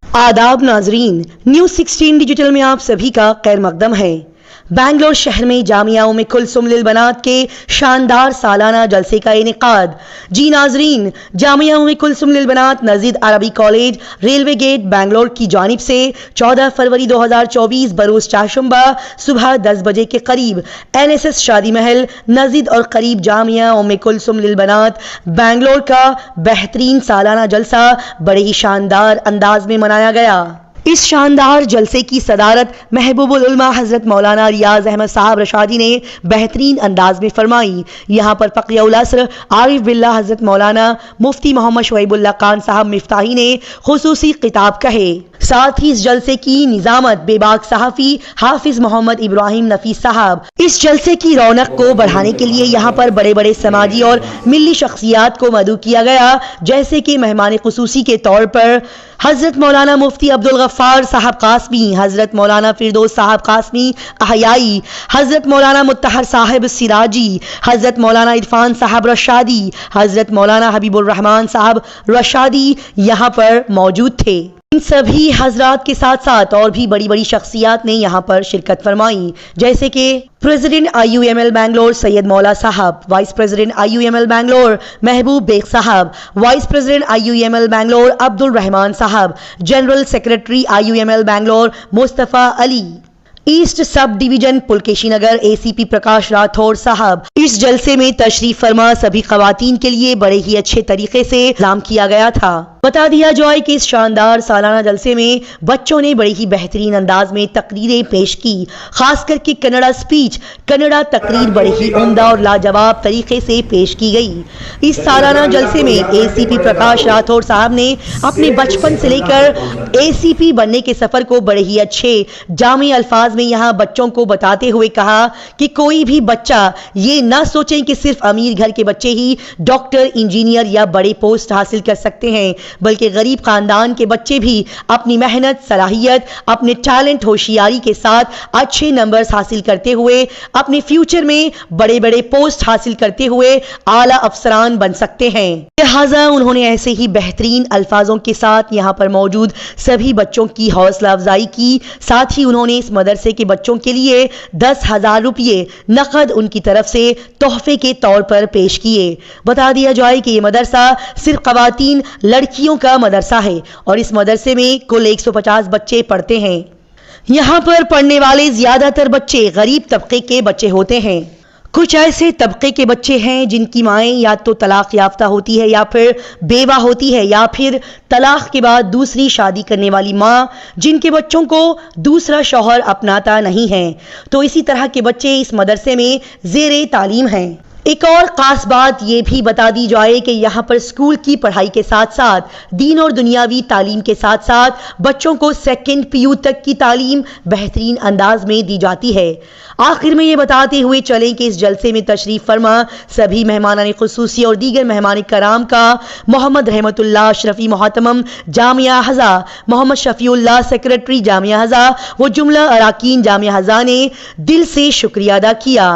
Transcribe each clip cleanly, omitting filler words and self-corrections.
आदाब नाजरीन, news 16 digital में आप सभी का खैर मकदम है। बेंगलोर शहर में जामिया उम्मे कुलसुम लिल बनात के शानदार सालाना जलसे का इनेकाद। जी नाजरीन, जामिया उम्मे कुलसुम लिल बनात नजीद अरबी कॉलेज रेलवे गेट बेंगलोर की जानिब से 14 फरवरी 2024 बरोज चारशंबा सुबह 10 बजे के करीब NSS शादी महल नजीद और करीब जामिया उम्मे कुलसुम लिल बनात बेंगलोर का बेहतरीन सालाना जलसा बड़े ही शानदार अंदाज में मनाया गया। इस शानदार जलसे की सदारत महबूबुल उलमा हजरत मौलाना रियाज अहमद साहब रशादी ने बेहतरीन अंदाज में फरमाई। यहाँ पर फ़क़ीह उल असर आरिफ बिल्ला हजरत मौलाना मुफ्ती मोहम्मद शुएबुल्लाह खान साहब मिफ्ताही ने खुसूसी खिताब कहे। साथ ही इस जलसे की निजामत बेबाक सहाफ़ी हाफिज मोहम्मद इब्राहिम नफीस साहब। इस जलसे की रौनक को बढ़ाने के लिए यहाँ पर बड़े बड़े समाजी और मिली शख्सियात को मदऊ किया गया, जैसे कि मेहमान खुसूसी के तौर पर हजरत मौलाना मुफ्ती अब्दुल गफ्फार साहब कासमी, हजरत मौलाना फिरदौस साहब कासमी अहयाई, हजरत मौलाना मुत्तहर साहब सिराजी, हजरत मौलाना इरफान साहब रशादी, हजरत मौलाना हबीबुर रहमान साहब रशादी यहाँ पर मौजूद थे। इन सभी हजरात के साथ साथ और भी बड़ी बड़ी शख्सियात ने यहाँ पर शिरकत फरमाई, जैसे कि प्रेसिडेंट IUML बेंगलोर सैयद मौला साहब, vice president IUML Bangalore Mehboob Baig साहब, vice president IUML Bangalore Abdul Rahman साहब, general secretary IUML Bangalore Mustafa Ali, east sub division Pulakeshi Nagar ACP Prakash Rathore साहब। इस जलसे में तशरीफ फरमा सभी खवातीन के लिए बड़े ही अच्छे तरीके से इंतजाम किया गया था। बता दिया जाए कि इस शानदार सालाना जलसे में बच्चों ने बड़ी ही बेहतरीन अंदाज में तकरीरें पेश की, खास करके कन्नड़ा स्पीच, कन्नड़ा तकरीर बड़े ही उम्दा और लाजवाब तरीके से पेश की गई। इस सालाना जलसे में ACP प्रकाश राठौर साहब ने अपने बचपन से लेकर ACP बनने के सफर को बड़े ही अच्छे जामी अल्फाज में यहाँ बच्चों को बताते हुए कहा कि कोई भी बच्चा ये ना सोचें कि सिर्फ अमीर घर के बच्चे ही डॉक्टर, इंजीनियर या बड़े पोस्ट हासिल कर सकते हैं, बल्कि गरीब खानदान के बच्चे भी अपनी मेहनत, सलाहियत, अपने टैलेंट, होशियारी के साथ अच्छे नंबर्स हासिल करते हुए अपने फ्यूचर में बड़े बड़े पोस्ट हासिल करते हुए आला अफसरान बन सकते हैं। लिहाजा उन्होंने ऐसे ही बेहतरीन अल्फाजों के साथ यहाँ पर मौजूद सभी बच्चों की हौसला अफजाई की। साथ ही उन्होंने इस मदरसे के बच्चों के लिए 10,000 रुपये नकद उनकी तरफ से तोहफे के तौर पर पेश किए। बता दिया जाए कि ये मदरसा सिर्फ खवातीन लड़कियों का मदरसा है और इस मदरसे में कुल 150 बच्चे पढ़ते हैं। यहाँ पर पढ़ने वाले ज्यादातर बच्चे गरीब तबके के बच्चे होते हैं। कुछ ऐसे तबके के बच्चे हैं जिनकी माएँ या तो तलाक याफ्ता होती है या फिर बेवा होती है, या फिर तलाक के बाद दूसरी शादी करने वाली माँ जिनके बच्चों को दूसरा शौहर अपनाता नहीं है। तो इसी तरह के बच्चे इस मदरसे में ज़ेरे तालीम हैं। एक और खास बात ये भी बता दी जाए कि यहाँ पर स्कूल की पढ़ाई के साथ साथ दीन और दुनियावी तालीम के साथ साथ बच्चों को सेकंड PU तक की तालीम बेहतरीन अंदाज में दी जाती है। आखिर में ये बताते हुए चलें कि इस जलसे में तशरीफ फरमा सभी मेहमानान खुसूसी और दीगर मेहमान कराम का मोहम्मद रहमतुल्लाह अशरफी मोहतमम जामिया हज़ा, मोहम्मद शफीउल्लाह सेक्रेटरी जामिया हज़ा व जुमला अराकीन जामिया हज़ा ने दिल से शुक्रिया अदा किया।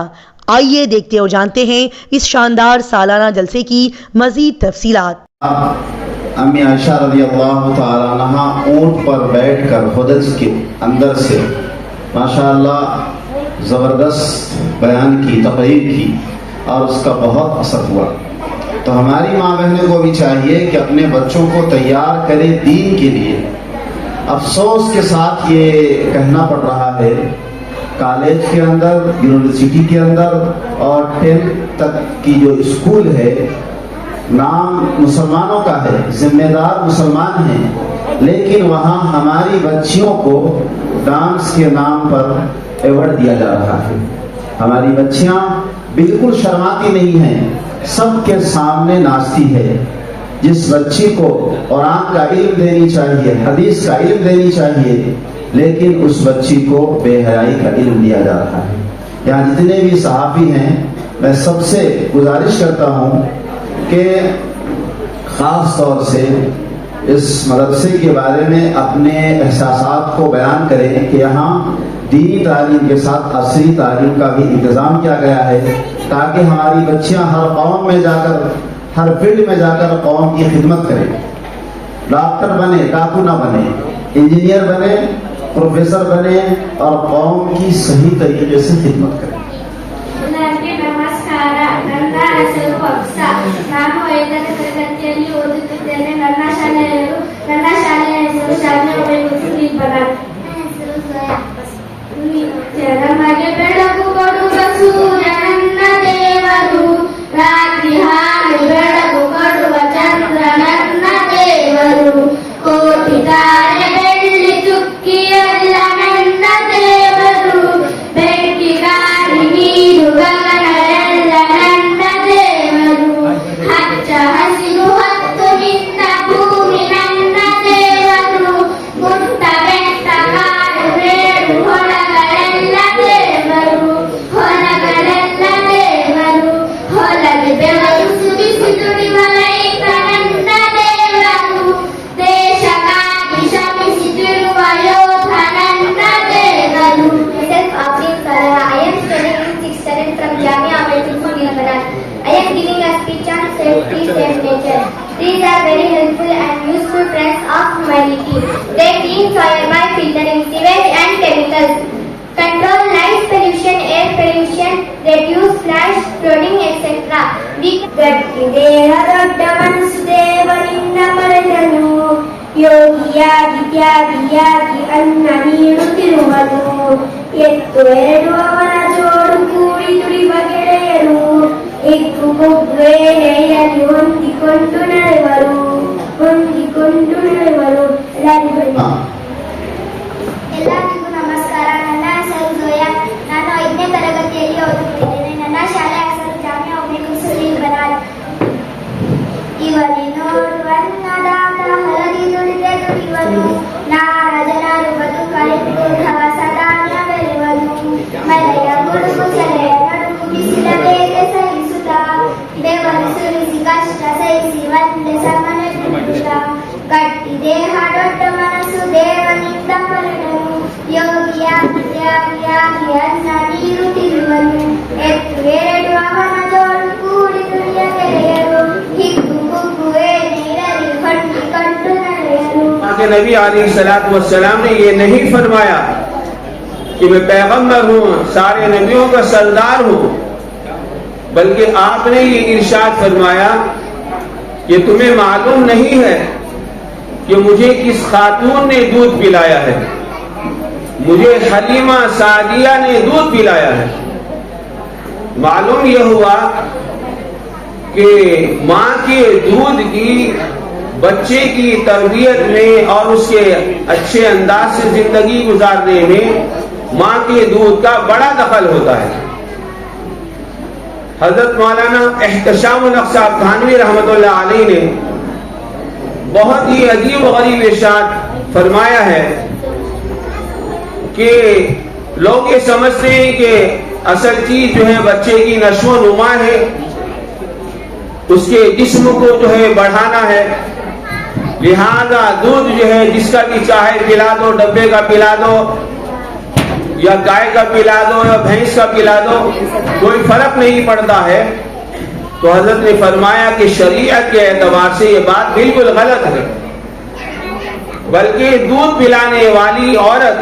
आइए देखते और जानते हैं इस शानदार सालाना जलसे की मजीद तफसीलात। अम्मी आयशा रज़ियल्लाहु ताला अन्हा ऊंट पर बैठकर हुदज के अंदर से माशाअल्लाह ज़बरदस्त बयान की, तकरीर की और उसका बहुत असर हुआ। तो हमारी माँ बहनों को भी चाहिए कि अपने बच्चों को तैयार करें दीन के लिए। अफसोस के साथ ये कहना पड़ रहा है, कॉलेज के अंदर, यूनिवर्सिटी के अंदर और 10th तक की जो स्कूल है नाम मुसलमानों का है, जिम्मेदार मुसलमान हैं, लेकिन वहाँ हमारी बच्चियों को डांस के नाम पर अवार्ड दिया जा रहा है। हमारी बच्चियाँ बिल्कुल शर्माती नहीं हैं, सबके सामने नाचती है। जिस बच्ची को कुरान का इल्म देनी चाहिए, हदीस का इल्म देनी चाहिए, लेकिन उस बच्ची को बेहयाई का इल्म दिया जा रहा है। यहाँ जितने भी सहाफ़ी हैं, मैं सबसे गुजारिश करता हूँ कि ख़ास तौर से इस मदरसे के बारे में अपने एहसासात को बयान करें कि यहाँ दीनी तालीम के साथ असरी तालीम का भी इंतज़ाम किया गया है, ताकि हमारी बच्चियाँ हर कौम में जाकर, हर फील्ड में जाकर कौम की खिदमत करें, डॉक्टर बने, डाकू ना बने, انجینئر بنے، پروفیسر بنے اور قوم کی صحیح طریقے سے خدمت کریں. ಎಲ್ಲರಿಗೆ ನಮಸ್ಕಾರ. ನನ್ನ ಹೆಸರು ಹಫ್ಸ. ನಾನು 5ನೇ ತರಗತಿಯಲ್ಲಿ ಓದುತ್ತಿದ್ದೇನೆ. ನನ್ನ ಶಾಲೆಯ ಹೆಸರು ಶಾಲೆ ಮುಸ್ಲಿಂ ಬನಾತ್. ನಮಗೆ ಬೆಳಕು ಕೊಡುವ ಸೂರ್ಯ ನನ್ನ ದೇವರು, ರಾತ್ರಿ ಹಾಲು ಬೆಳಕು ಕೊಡುವ ಚಂದ್ರ ನನ್ನ ದೇವರು, ಕೋಟಿ ತಾರೆ ಬೆಳ್ಳಿ ಚುಕ್ಕಿಯಲ್ಲ ನನ್ನ ದೇವರು, ಬೆಂಕಿ ಗಾಳಿ ನೀರು ಗಗನ ಎಲ್ಲ ನನ್ನ ದೇವರು, ಹಚ್ಚ ಹಸಿರು ಹತ್ತು ನಿನ್ನ ಭೂಮಿ ನನ್ನ ದೇವರು, ಪುಟ್ಟ ಬೆಟ್ಟ ಕಾಡು ಬೇರು ಹೊಲಗಳೆಲ್ಲ ದೇವರು, ಹೊಲಗಳೆಲ್ಲ ದೇವರು, ಹೊಲಗೆ ಬೆವರು ಸುರಿಸಿ ದುಡಿವ ರೈತ ನನ್ನ ದೇವರು, ದೇಶಕ್ಕಾಗಿ ಶ್ರಮಿಸುತ್ತಿರುವ ಯೋಧ ನನ್ನ ದೇವರು. I am studying in 6th standard from Jamia Ahmedabad. I am giving a speech on safety, safe nature. These are very helpful and useful friends of humanity. They clean soil by filtering sewage and chemicals, control noise pollution, air pollution, reduce flash flooding, etc. ಗಟ್ಟಿದೇಹ ದೊಡ್ಡ ಮನಸ್ಸು ದೇವರಿಂದ ಪಡೆದನು, ಯೋಗಿಯಾಗಿ ತ್ಯಾಗಿಯಾಗಿ ಅನ್ನ ನೀಡುತ್ತಿರುವನು, ಎತ್ತು ಎರಡು ಅವನ ಜೋಡು ಕೂಡಿ ದುಡಿವ ಗೆಳೆಯರು, ಎಕ್ಕು ಕೊಬ್ಬೆಯಲ್ಲಿ ಹೊಂದಿಕೊಂಡು ನಡೆವರು. ಎಲ್ಲರಿಗೂ ನಮಸ್ಕಾರ. ನನ್ನ ಹೆಸರು ಜೋಯಾ. ನಾನು 5ನೇ ತರಗತಿಯಲ್ಲಿ ಓದುತ್ತಿದ್ದೇನೆ. ನನ್ನ ಶಾಲೆಯ ಹೆಸರು ಜಾಮಿಯಾ ಮುಸ್ಲಿಂ ಬನಾತ್. ಇವನೇ ನೋಡುವನ್ನದಾತ ಹಲದಿ ದುಡಿದೆ ದುಡಿವನು, ನಾರ ಜನರು ಬದುಕಲಿಟ್ಟು ಸದಾನ್ಯ ಬೆಳೆಯುವನು, ಮಳೆಯ ಗುಡುಗು ಚಲೆಯ ನಡುಗು ಬಿಸಿಲ ಬೇಗೆ ಸಹಿಸುತ್ತ, ಬೆವರು ಸುರಿಸಿ ಕಷ್ಟ ಸಹಿಸಿ ಒಂದೇ ಸಮನೆ ದುಡಿಯುತ್ತ, ಗಟ್ಟಿ ದೇಹ ದೊಡ್ಡ ಮನಸ್ಸು ದೇವನಿಂದ ಪಡೆದನು, ಯೋಗಿಯಾಗಿ ತ್ಯಾಗಿಯಾಗಿ ಅನ್ನ ನೀರು ತಿರುವನು, ಎತ್ತು ಎರಡು ಅವನ ಜೋಡು ಕೂಡಿ ದುಡಿಯ ಗೆಳೆಯರು, ಹಿಗ್ಗು ಕುಗ್ಗುವೆ ನೀರಲಿ ಹೊಟ್ಟಿ ಕಂಡು ನಡೆಯರು. کہ نبی علیہ الصلوۃ والسلام نے یہ نہیں فرمایا کہ میں پیغمبر ہوں، سارے نبیوں کا سردار ہوں، بلکہ آپ نے یہ ارشاد فرمایا کہ تمہیں معلوم نہیں ہے کہ مجھے کس خاتون نے دودھ پلایا ہے، مجھے حلیمہ سعدیہ نے دودھ پلایا ہے. معلوم یہ ہوا کہ ماں کے دودھ کی بچے کی تربیت میں اور اس کے اچھے انداز سے زندگی گزارنے میں ماں کے دودھ کا بڑا دخل ہوتا ہے. حضرت مولانا احتشام الحق صاحب تھانوی رحمۃ اللہ علیہ نے بہت ہی عجیب و غریب ارشاد فرمایا ہے کہ لوگ یہ سمجھتے ہیں کہ اصل چیز جو ہے بچے کی نشو و نما ہے، اس کے جسم کو جو ہے بڑھانا ہے، لہذا دودھ جو ہے جس کا بھی چاہے پلا دو، ڈبے کا پلا دو یا گائے کا پلا دو یا بھینس کا پلا دو، کوئی فرق نہیں پڑتا ہے. تو حضرت نے فرمایا کہ شریعت کے اعتبار سے یہ بات بالکل غلط ہے، بلکہ دودھ پلانے والی عورت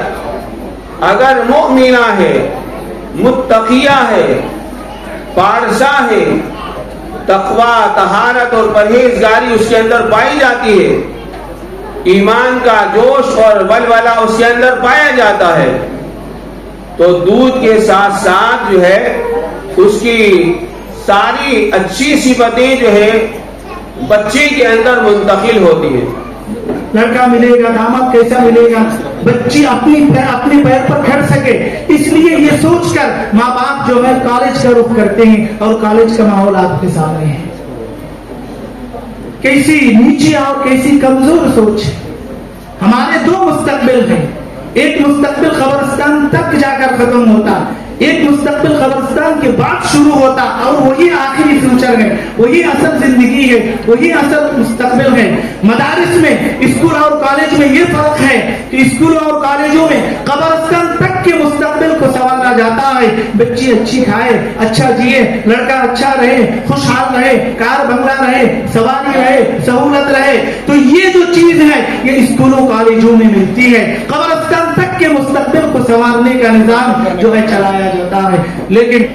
اگر مؤمنہ ہے، متقیہ ہے، پارسا ہے، تقوی، طہارت اور پرہیزگاری اس کے اندر پائی جاتی ہے، ایمان کا جوش اور ولولہ اس کے اندر پایا جاتا ہے، تو دودھ کے ساتھ ساتھ جو ہے اس کی ساری اچھی صفتیں جو ہے بچے کے اندر منتقل ہوتی ہیں. لڑکا ملے گا، داماد کیسا ملے گا، بچی اپنے پیر پر کھڑ سکے، اس لیے یہ سوچ کر ماں باپ جو ہے کالج کا رخ کرتے ہیں، اور کالج کا ماحول آپ کے سامنے ہے. کیسی نیچی اور کیسی کمزور سوچ. ہمارے دو مستقبل ہیں، ایک مستقبل قبرستان تک جا کر ختم ہوتا، ایک مستقبل قبرستان کے بعد شروع ہوتا، اور وہی آخری فیوچر ہے، وہی اصل زندگی ہے، وہی اصل مستقبل ہے. مدارس میں، اسکول اور کالج میں یہ فرق ہے کہ اسکول اور کالجوں میں قبرستان تک तक के मुस्तकबिल को संवारा जाता है। बच्ची अच्छी खाए, अच्छा जिए, लड़का अच्छा रहे, खुशहाल रहे, कार बंगला रहे, सवारी रहे, सहूलत रहे, तो ये जो चीज है ये स्कूलों कॉलेजों में मिलती है। कब्रिस्तान तक के मुस्तकबिल को संवारने का निजाम जो है चलाया जाता है, लेकिन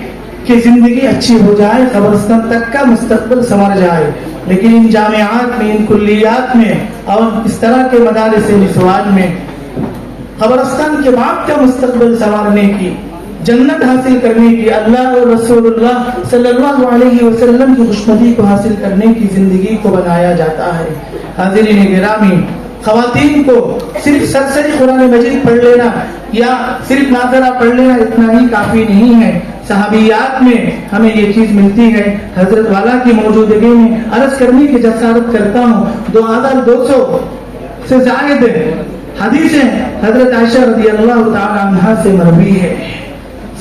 कि जिंदगी अच्छी हो जाए, कब्रिस्तान तक का मुस्तकबिल संवर जाए। लेकिन इन जामियात में, इन कुल्लियात में और इस तरह के मदारिस निस्वान में कब्रिस्तान के बाद का मुस्तकबिल संवारने की, जन्नत हासिल करने की, अल्लाह और रसूलुल्लाह सल्लल्लाहु अलैहि वसल्लम की खुशनुदी को हासिल करने की जिंदगी को बनाया जाता है। हाज़िरीन गिरामी, ख़वातीन को सिर्फ सरसरी कुरान मजीद पढ़ लेना या सिर्फ नाज़रा पढ़ लेना इतना ही काफी नहीं है। सहाबियात में हमें ये चीज मिलती है। हजरत वाला की मौजूदगी में अर्ज करने की जसारत करता हूँ, 2200 से जायद हदीसें हजरत आयशा रज़ियल्लाहु ताला अन्हा से मरवी है।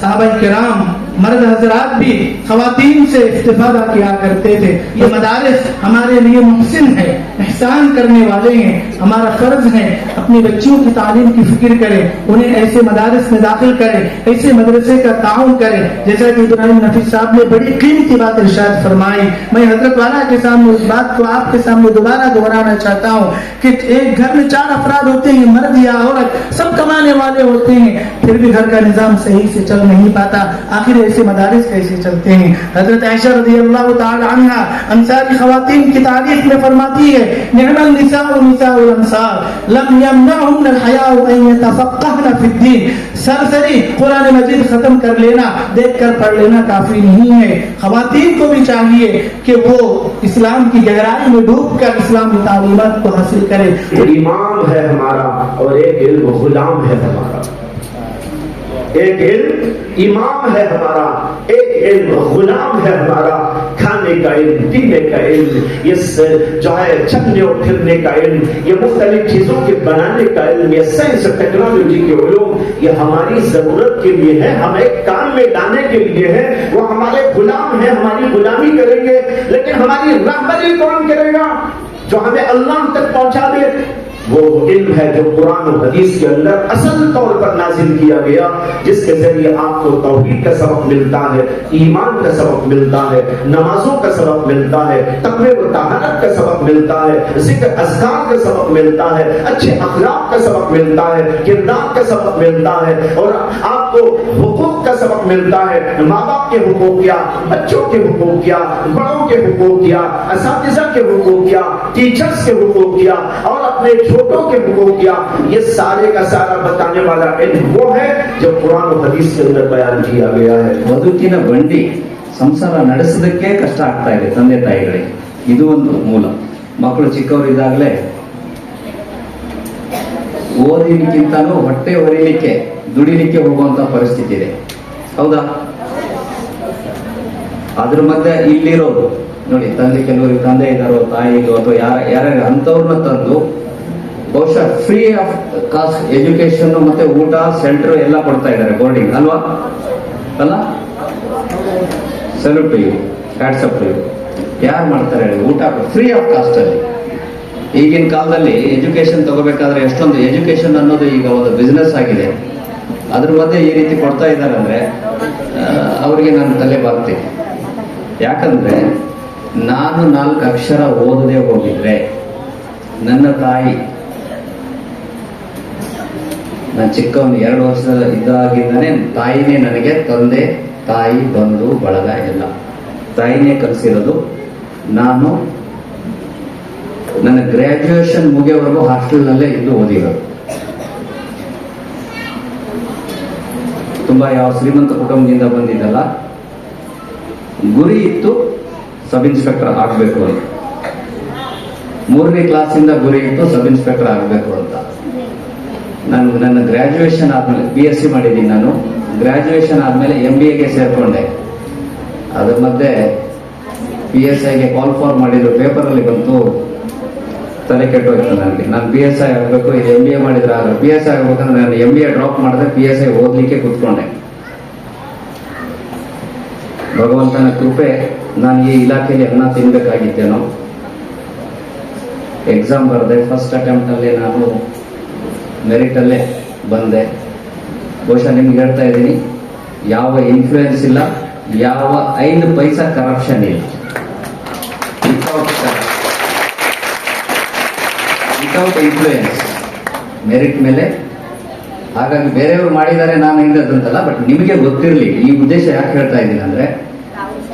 सहाबा किराम मर्द हजरात भी खवातीन से इस्तिफादा किया करते थे। ये मदारिस हमारे लिए मुहसिन है, एहसान करने वाले हैं। हमारा फर्ज है अपनी बच्चियों की तालीम की फिक्र करें, उन्हें ऐसे मदारिस में दाखिल करें, ऐसे मदरसे का ताउन करें। जैसा कि इब्राहिम नफीस साहब ने बड़ी कीमती बात इरशाद फरमाई, मैं हजरत वाला के सामने उस बात को आपके सामने दोबारा दोहराना चाहता हूँ कि एक घर में 4 अफराद होते हैं, मर्द या औरत, सब कमाने वाले होते हैं, फिर भी घर का निजाम सही से चल नहीं पाता। आखिर ऐसे मदारिस कैसे चलते हैं? हजरत आयशा रज़ियल्लाहु ताला अन्हा अंसारी खवातीन की तारीफ में फरमाती है, निअमल निसाउ निसाउल अंसार लम यमनहुन अल हयाउ अन यतफक्कहन फी द्दीन। सरसरी कुरान मजीद खत्म कर लेना, देख कर पढ़ लेना काफी नहीं है। खवातीन को भी चाहिए कि वो इस्लाम की गहराई में डूब कर इस्लामी तालीमात को हासिल करे। इमाम है हमारा और एक इल्म गुलाम है हमारा। एक इल्म इमाम है हमारा, एक इल्म गुलाम है हमारा। खाने का इल्म, पीने का इल्म, ये जो है चलने और फिरने का इल्म, ये मुख्तलिफ चीजों के बनाने का इल्म, ये साइंस और टेक्नोलॉजी के उलूम, ये हमारी जरूरत के लिए है, हमें काम में लाने के लिए है। वो हमारे गुलाम है, हमारी गुलामी करेंगे, लेकिन हमारी रहबरी कौन करेगा? जो हमें अल्लाह तक पहुंचा दे। वो इल्म है जो कुरान और हदीस के अंदर असल तौर पर नाजिल किया गया, जिसके जरिए आपको तौहीद का सबक मिलता है, ईमान का सबक मिलता है, नमाजों का सबक मिलता है, तक़वा व तहारत का सबक मिलता है, ज़िक्र अज़कार का सबक मिलता है, अच्छे अखलाक का सबक मिलता है, किरदार का सबक मिलता है, और आपको हुकूक का सबक मिलता है। माँ बाप के हुकूक क्या, बच्चों के हुकूक क्या, बड़ों के हुकूक क्या, असातिज़ा के हुकूक क्या, टीचर्स के हुकूक क्या, और अपने छोटों के हुकूक क्या, ये सारे का सारा बताने वाला इल्म वो है जो कुरान और हदीस के अंदर बयान किया गया है। ಬದುಕಿನ ಬಂಡಿ ಸಂಸಾರ ನಡೆಸೋದಕ್ಕೆ ಕಷ್ಟ ಆಗ್ತಾ ಇದೆ ತಂದೆ ತಾಯಿಗಳಿಗೆ, ಇದು ಒಂದು ಮೂಲ. ಮಕ್ಕಳು ಚಿಕ್ಕವರಿದ್ದಾಗಲೇ ಓದಿಲಿಕ್ಕಿಂತಲೂ ಹೊಟ್ಟೆ ಹೊರಿಲಿಕ್ಕೆ ದುಡಿಲಿಕ್ಕೆ ಹೋಗುವಂತ ಪರಿಸ್ಥಿತಿ ಇದೆ, ಹೌದಾ? ಅದ್ರ ಮಧ್ಯೆ ಇಲ್ಲಿರೋದು ನೋಡಿ, ಕೆಲವರಿಗೆ ತಂದೆ ಇದ್ದಾರೋ ತಾಯಿಗೋ ಅಥವಾ ಯಾರ್ಯಾರು ಅಂತವ್ರನ್ನ ತಂದು ಬಹುಶಃ ಫ್ರೀ ಆಫ್ ಕಾಸ್ಟ್ ಎಜುಕೇಶನ್ ಮತ್ತೆ ಊಟ ಸೆಂಟರ್ ಎಲ್ಲ ಕೊಡ್ತಾ ಇದ್ದಾರೆ, ಬೋರ್ಡಿಂಗ್ ಅಲ್ವಾ? ಅಲ್ಲ, salute to you, hats up to you. ಯಾರು ಮಾಡ್ತಾರೆ ಊಟ ಫ್ರೀ ಆಫ್ ಕಾಸ್ಟ್ ಅಲ್ಲಿ? ಈಗಿನ ಕಾಲದಲ್ಲಿ ಎಜುಕೇಶನ್ ತಗೋಬೇಕಾದ್ರೆ ಎಷ್ಟೊಂದು ಎಜುಕೇಶನ್ ಅನ್ನೋದು ಈಗ ಒಂದು ಬಿಸ್ನೆಸ್ ಆಗಿದೆ. ಅದ್ರ ಮಧ್ಯೆ ಈ ರೀತಿ ಕೊಡ್ತಾ ಇದ್ದಾರೆ ಅಂದ್ರೆ ಅವರಿಗೆ ನಾನು ತಲೆ ಬಾಗ್ತೀನಿ. ಯಾಕಂದ್ರೆ ನಾನು 4 ಅಕ್ಷರ ಓದದೆ ಹೋಗಿದ್ರೆ ನನ್ನ ತಾಯಿ, ನಾನು ಚಿಕ್ಕವನು 2 ವರ್ಷದ ಇದ್ದಾಗಿದ್ದಾನೆ ತಾಯಿನೇ ನನಗೆ ತಂದೆ ತಾಯಿ ಬಂಧು ಬಳಗ ಎಲ್ಲ ತಾಯಿನೇ ಕಲಿಸಿರೋದು. ನಾನು ನನ್ನ ಗ್ರಾಜ್ಯುಯೇಷನ್ ಮುಗಿಯೋವರೆಗೂ ಹಾಸ್ಟೆಲ್ನಲ್ಲೇ ಇದ್ದು ಓದಿರೋದು. ತುಂಬಾ ಯಾವ ಶ್ರೀಮಂತ ಕುಟುಂಬದಿಂದ ಬಂದಿದ್ದಲ್ಲ, ಗುರಿ ಇತ್ತು ಸಬ್ ಇನ್ಸ್ಪೆಕ್ಟರ್ ಆಗಬೇಕು ಅಂತ. 3ನೇ ಕ್ಲಾಸಿಂದ ಗುರಿ ಇತ್ತು ಸಬ್ ಇನ್ಸ್ಪೆಕ್ಟರ್ ಆಗಬೇಕು ಅಂತ. ನನ್ನ ಗ್ರಾಜ್ಯುಯೇಷನ್ ಆದ್ಮೇಲೆ BSc ಮಾಡಿದ್ದೀನಿ. ನಾನು ಗ್ರಾಜ್ಯುಯೇಷನ್ ಆದ್ಮೇಲೆ MBAಗೆ ಸೇರ್ಕೊಂಡೆ. ಅದ್ರ ಮಧ್ಯೆ PSIಗೆ ಕಾಲ್ ಫಾರ್ ಮಾಡಿದ್ರು, ಪೇಪರ್ ಅಲ್ಲಿ ಬಂತು, ತಲೆ ಕೆಟ್ಟೋಯ್ತು ನನಗೆ. ನಾನು PSI ಆಗಬೇಕು, ಇದು MBA ಮಾಡಿದ್ರೆ ಆಗಲ್ಲ. PSI ಆಗ್ಬೇಕಂದ್ರೆ ನಾನು MBA ಡ್ರಾಪ್ ಮಾಡಿದ್ರೆ PSI ಓದ್ಲಿಕ್ಕೆ ಕೂತ್ಕೊಂಡೆ. ಭಗವಂತನ ಕೃಪೆ, ನಾನು ಈ ಇಲಾಖೆಯಲ್ಲಿ ಅನ್ನ ತಿನ್ಬೇಕಾಗಿದ್ದೇನೋ. ಎಕ್ಸಾಮ್ ಬರೆದೆ, ಫಸ್ಟ್ ಅಟೆಂಪ್ಟ್ ಅಲ್ಲೇ ನಾನು ಮೆರಿಟ್ ಅಲ್ಲೇ ಬಂದೆ. ಬಹುಶಃ ನಿಮ್ಗೆ ಹೇಳ್ತಾ ಇದ್ದೀನಿ, ಯಾವ ಇನ್ಫ್ಲೂಯೆನ್ಸ್ ಇಲ್ಲ, ಯಾವ 5 ಪೈಸಾ ಕರಪ್ಷನ್ ಇಲ್ಲ, ವಿತೌಟ್ ಇನ್ಫ್ಲೂಯೆನ್ಸ್, ಮೆರಿಟ್ ಮೇಲೆ. ಹಾಗಾಗಿ ಬೇರೆಯವರು ಮಾಡಿದ್ದಾರೆ ನಾನು ಹಿಂಗಂತಲ್ಲ, ಬಟ್ ನಿಮಗೆ ಗೊತ್ತಿರಲಿ. ಈ ಉದ್ದೇಶ ಯಾಕೆ ಹೇಳ್ತಾ ಇದ್ದೀನಿ ಅಂದ್ರೆ,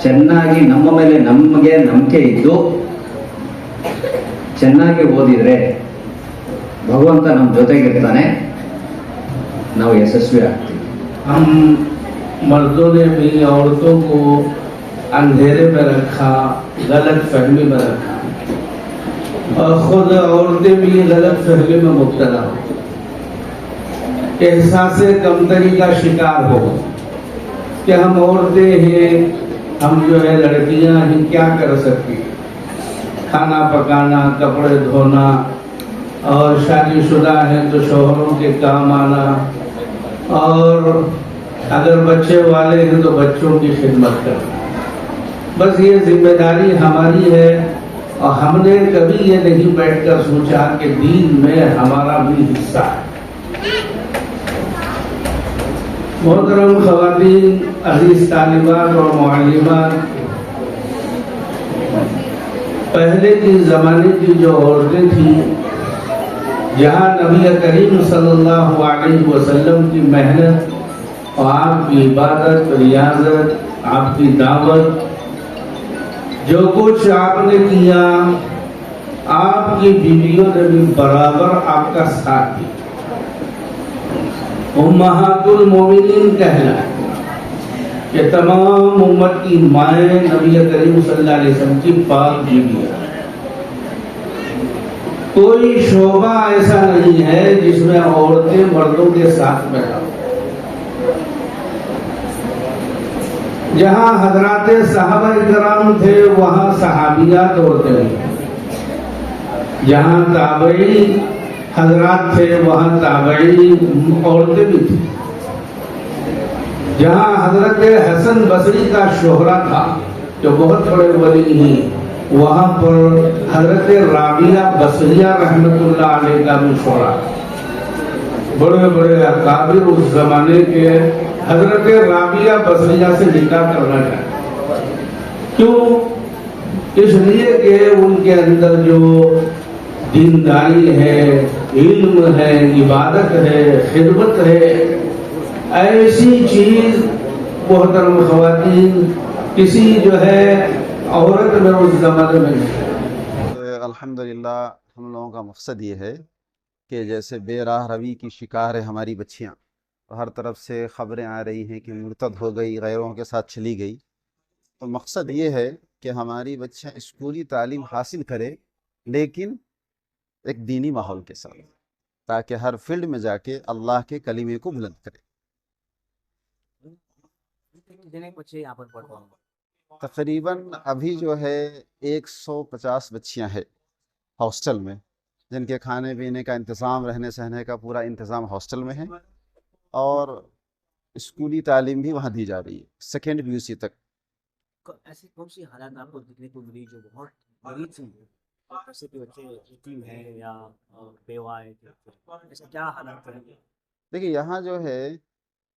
ಚೆನ್ನಾಗಿ ನಮ್ಮ ಮೇಲೆ ನಮಗೆ ನಂಬಿಕೆ ಇದ್ದು ಚೆನ್ನಾಗಿ ಓದಿದ್ರೆ ಭಗವಂತ ನಮ್ಮ ಜೊತೆಗಿರ್ತಾನೆ, ನಾವು ಯಶಸ್ವಿ ಆಗ್ತೀವಿ. हम मर्दों ने भी औरतों को अंधेरे में रखा, गलत फहमी में रखा, और खुद औरतें भी गलत फहमी में मुब्तला हो, एहसास कमतरी का शिकार हो कि हम औरतें हैं, हम जो है लड़कियां हैं, क्या कर सकती, खाना पकाना, कपड़े धोना, और शादीशुदा है तो शौहरों के काम आना, और अगर बच्चे वाले हैं तो बच्चों की खिदमत करना। बस ये जिम्मेदारी हमारी है, और हमने कभी ये नहीं बैठकर सोचा कि दीन में हमारा भी हिस्सा है। मोहतरम ख़वातीन, अजीज तालिबात और मुअल्लिमात, पहले के ज़माने की जो औरतें थी, जहाँ नबी करीम सल्लल्लाहु अलैहि वसल्लम की मेहनत और आपकी इबादत, रियाजत, आपकी दावत, जो कुछ आपने किया, आपकी बीवियों ने भी बराबर आपका साथ दिया। उम्महातुल मोमिनीन कहलाए कि तमाम उम्मत की माएँ नबी करीम सल्लल्लाहु अलैहि वसल्लम की पाक बीवियाँ। कोई शोभा ऐसा नहीं है जिसमें औरतें मर्दों के साथ में ना हो। जहां हजराते साहबा इकराम थे वहां सहाबियात औरतें भी, जहां ताबई हजरात थे वहां ताबई औरतें भी थी। जहां हजरत हसन बसरी का शोहरा था जो बहुत बड़े वली हैं, वहां पर हजरत राबिया बसरिया रहमतुल्लाह अलैह का भी शोहरा, बड़े बड़े अकाबिर उस जमाने के हजरत राबिया बसरिया से निकाह करना चाहते। क्यों? इसलिए कि उनके अंदर जो दीनदारी है, इल्म है, इबादत है, खिदमत है, ऐसी चीज मोहतरम ख़वातीन किसी जो है औरत में उस जमाने में नहीं। अल्हम्दुलिल्लाह हम लोगों का मकसद ये है कि जैसे बेराह रवी की शिकार है हमारी बच्चियाँ, हर तरफ से ख़बरें आ रही हैं कि मुर्तद हो गई, गैरों के साथ चली गई, तो मकसद ये है कि हमारी बच्चियाँ स्कूली तालीम हासिल करें लेकिन एक दीनी माहौल के साथ, ताकि हर फील्ड में जाके अल्लाह के कलीमे को बुलंद करें। तकरीबन अभी जो है 150 बच्चियां हैं हॉस्टल में, जिनके खाने पीने का इंतज़ाम, रहने सहने का पूरा इंतज़ाम हॉस्टल में है, और स्कूली तालीम भी वहाँ दी जा रही है 2nd PUC तक। ऐसी कौन सी हालात आपको देखने को मिली जो बहुत गरीब से हैं, जैसे कि बच्चे यतीम हैं या बेवा है, ऐसे क्या हालात हैं? देखिए यहाँ जो है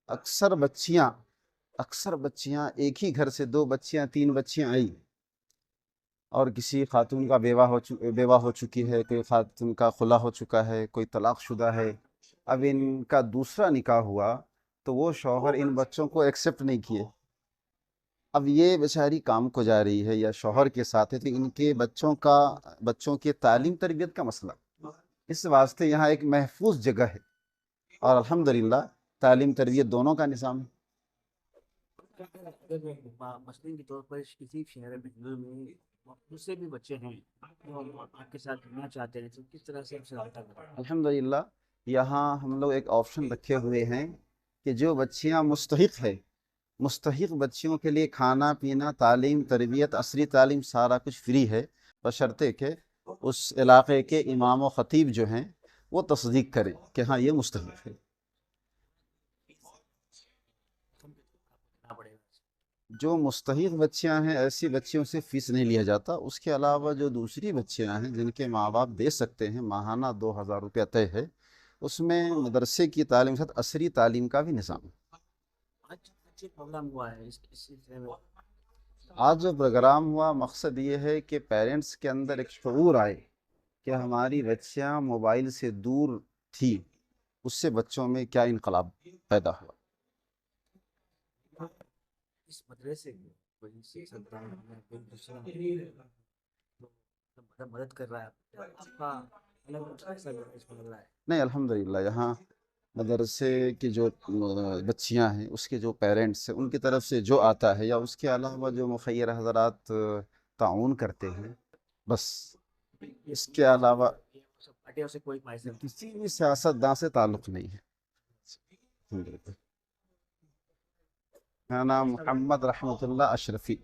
अक्सर बच्चियाँ एक ही घर से 2 बच्चियाँ 3 बच्चियाँ आई, और किसी खातून का बेवा हो चुकी है, कोई खातून का खुला हो चुका है, कोई तलाक़शुदा है, अब इनका दूसरा निकाह हुआ तो वो शौहर इन बच्चों को एक्सेप्ट नहीं किए। अब ये बेचारी काम को जा रही है या शौहर के साथ है, तो इनके बच्चों की तालीम तरबियत का मसला, इस वास्ते यहाँ एक महफूज जगह है, और अल्हम्दुलिल्लाह तालीम तरबियत दोनों का निज़ाम है। मसलन के तौर पर किसी शहर में दूसरे भी बच्चे हैं जो आपके साथ रहना चाहते हैं, तो किस तरह से आपसे रब्ता करें? अल्हम्दुलिल्लाह यहाँ हम लोग एक ऑप्शन रखे हुए हैं कि जो बच्चियाँ मुस्तहिक बच्चियों के लिए खाना पीना, तालीम तरबियत, असरी तालीम सारा कुछ फ्री है, बशर्ते कि उस इलाके के इमाम व ख़तीब जो हैं वो तस्दीक करें कि हाँ ये मुस्तहिक है। जो मुस्तहिक बच्चियां हैं ऐसी बच्चियों से फ़ीस नहीं लिया जाता। उसके अलावा जो दूसरी बच्चियां हैं जिनके माँ बाप दे सकते हैं, माहाना 2000 रुपया तय है, اس میں مدرسے کی تعلیم کے ساتھ عصری تعلیم کا بھی نظام ہے۔ اچھا پروگرام ہوا ہے اس سلسلے میں؟ آج جو پروگرام ہوا مقصد یہ ہے کہ پیرنٹس کے اندر ایک شعور آئے کہ ہماری بچیاں موبائل سے دور تھی، اس سے بچوں میں کیا انقلاب پیدا ہوا۔ اس مدرسے میں کوئی سیاستدان یا کوئی دوسرا مدد کر رہا ہے آپ کا الگ ایسا اس کو لگ رہا ہے؟ نہیں، الحمدللہ یہاں مدرسے کی جو بچیاں ہیں اس کے جو پیرنٹس ہیں ان کی طرف سے جو آتا ہے، یا اس کے علاوہ جو مخیر حضرات تعاون کرتے ہیں، بس اس کے علاوہ پارٹیوں سے کوئی پیسہ کسی بھی سیاستداں سے تعلق نہیں ہے۔ الحمدللہ۔ میرا نام محمد رحمت اللہ اشرفی۔